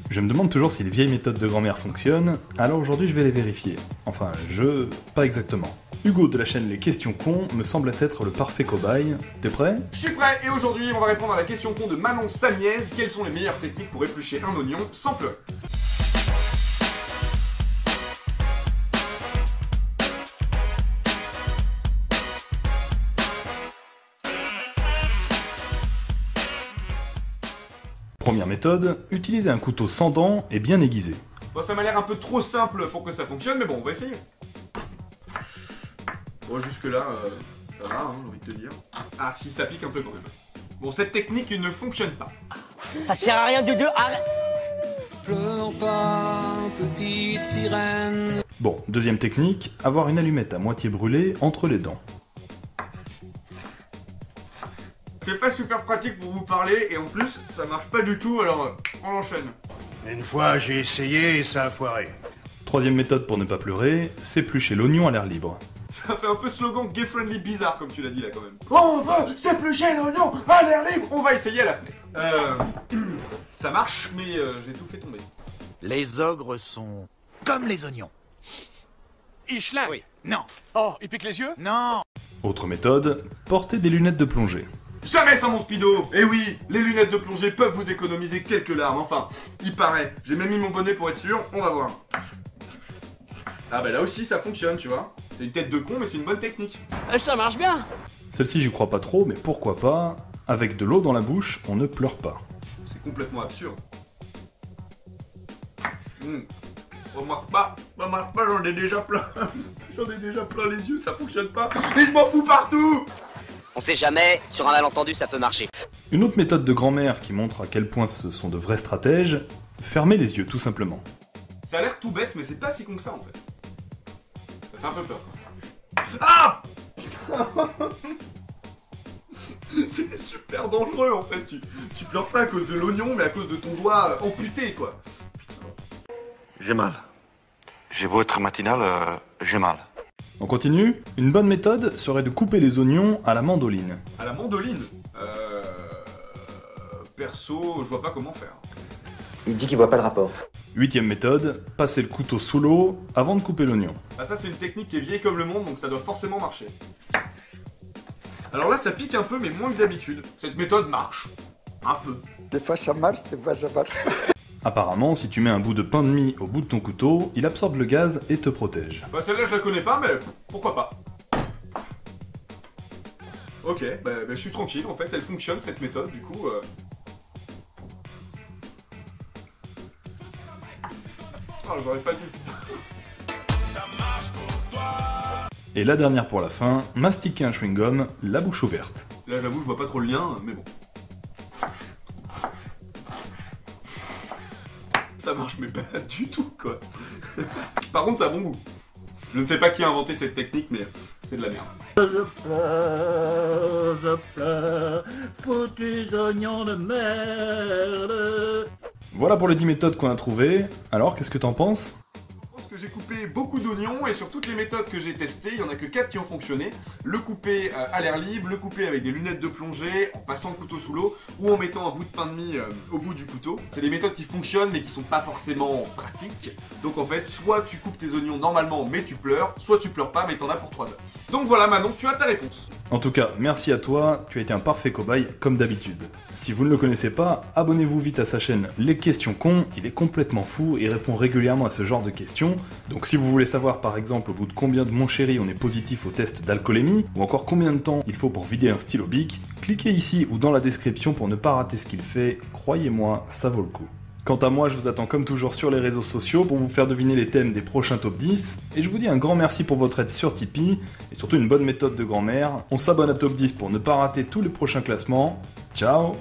Je me demande toujours si les vieilles méthodes de grand-mère fonctionnent, alors aujourd'hui je vais les vérifier. Enfin, pas exactement. Hugo de la chaîne Les Questions Cons me semble être le parfait cobaye. T'es prêt? Je suis prêt, et aujourd'hui on va répondre à la question con de Manon Samiez. Quelles sont les meilleures techniques pour éplucher un oignon sans pleurer? Première méthode, utiliser un couteau sans dents et bien aiguisé. Bon, ça m'a l'air un peu trop simple pour que ça fonctionne, mais bon, on va essayer. Bon, jusque là, ça va, hein, j'ai envie de te dire. Ah si, ça pique un peu quand même. Bon, cette technique ne fonctionne pas. Ça sert à rien du deux, arrête. Pleure pas, petite sirène. Bon, deuxième technique, avoir une allumette à moitié brûlée entre les dents. C'est pas super pratique pour vous parler, et en plus, ça marche pas du tout, alors on enchaîne. Une fois, j'ai essayé et ça a foiré. Troisième méthode pour ne pas pleurer, s'éplucher l'oignon à l'air libre. Ça fait un peu slogan gay-friendly bizarre, comme tu l'as dit là quand même. On veut s'éplucher l'oignon à l'air libre. On va essayer à la fenêtre. Ça marche, mais j'ai tout fait tomber. Les ogres sont comme les oignons. Il schlingue. Oui. Non. Oh, il pique les yeux? Non. Autre méthode, porter des lunettes de plongée. Jamais sans mon speedo. Eh oui, les lunettes de plongée peuvent vous économiser quelques larmes, enfin, il paraît. J'ai même mis mon bonnet pour être sûr, on va voir. Ah bah là aussi ça fonctionne, tu vois. C'est une tête de con, mais c'est une bonne technique. Ça marche bien. Celle-ci j'y crois pas trop, mais pourquoi pas, avec de l'eau dans la bouche, on ne pleure pas. C'est complètement absurde. Remarque pas, j'en ai déjà plein. J'en ai déjà plein les yeux, ça fonctionne pas. Et je m'en fous partout. On sait jamais, sur un malentendu ça peut marcher. Une autre méthode de grand-mère qui montre à quel point ce sont de vrais stratèges, fermer les yeux tout simplement. Ça a l'air tout bête, mais c'est pas si con que ça en fait. Ça fait un peu peur. Ah c'est super dangereux en fait. Tu pleures pas à cause de l'oignon, mais à cause de ton doigt amputé quoi. J'ai mal. J'ai beau être matinal, j'ai mal. On continue. Une bonne méthode serait de couper les oignons à la mandoline. À la mandoline perso, je vois pas comment faire. Il dit qu'il voit pas le rapport. Huitième méthode, passer le couteau sous l'eau avant de couper l'oignon. Ah ça c'est une technique qui est vieille comme le monde, donc ça doit forcément marcher. Alors là ça pique un peu, mais moins que d'habitude. Cette méthode marche. Un peu. Des fois ça marche, des fois ça marche pas. Apparemment, si tu mets un bout de pain de mie au bout de ton couteau, il absorbe le gaz et te protège. Bah celle-là je la connais pas, mais pourquoi pas. Ok, bah je suis tranquille, en fait elle fonctionne cette méthode, du coup... Oh, j'aurais pas dû. Ça marche pour toi. Et la dernière pour la fin, mastiquer un chewing-gum, la bouche ouverte. Là j'avoue je vois pas trop le lien, mais bon. Ça marche mais pas du tout quoi. Par contre ça a bon goût. Je ne sais pas qui a inventé cette technique, mais c'est de la merde. Je pleure, petits oignons de merde. Voilà pour les 10 méthodes qu'on a trouvées. Alors, qu'est-ce que t'en penses? Je pense que j'ai coupé beaucoup d'oignons et sur toutes les méthodes que j'ai testées, il y en a que 4 qui ont fonctionné. Le couper à l'air libre, le couper avec des lunettes de plongée, en passant le couteau sous l'eau ou en mettant un bout de pain de mie au bout du couteau. C'est des méthodes qui fonctionnent mais qui sont pas forcément pratiques. Donc en fait, soit tu coupes tes oignons normalement mais tu pleures, soit tu pleures pas mais t'en as pour 3 heures. Donc voilà Manon, tu as ta réponse. En tout cas, merci à toi, tu as été un parfait cobaye comme d'habitude. Si vous ne le connaissez pas, abonnez-vous vite à sa chaîne Les Questions Cons, il est complètement fou et répond régulièrement à ce genre de questions. Donc si vous voulez savoir par exemple au bout de combien de mon chéri on est positif au test d'alcoolémie, ou encore combien de temps il faut pour vider un stylo bic, cliquez ici ou dans la description pour ne pas rater ce qu'il fait, croyez-moi, ça vaut le coup. Quant à moi, je vous attends comme toujours sur les réseaux sociaux pour vous faire deviner les thèmes des prochains top 10, et je vous dis un grand merci pour votre aide sur Tipeee, et surtout une bonne méthode de grand-mère. On s'abonne à Top 10 pour ne pas rater tous les prochains classements. Ciao!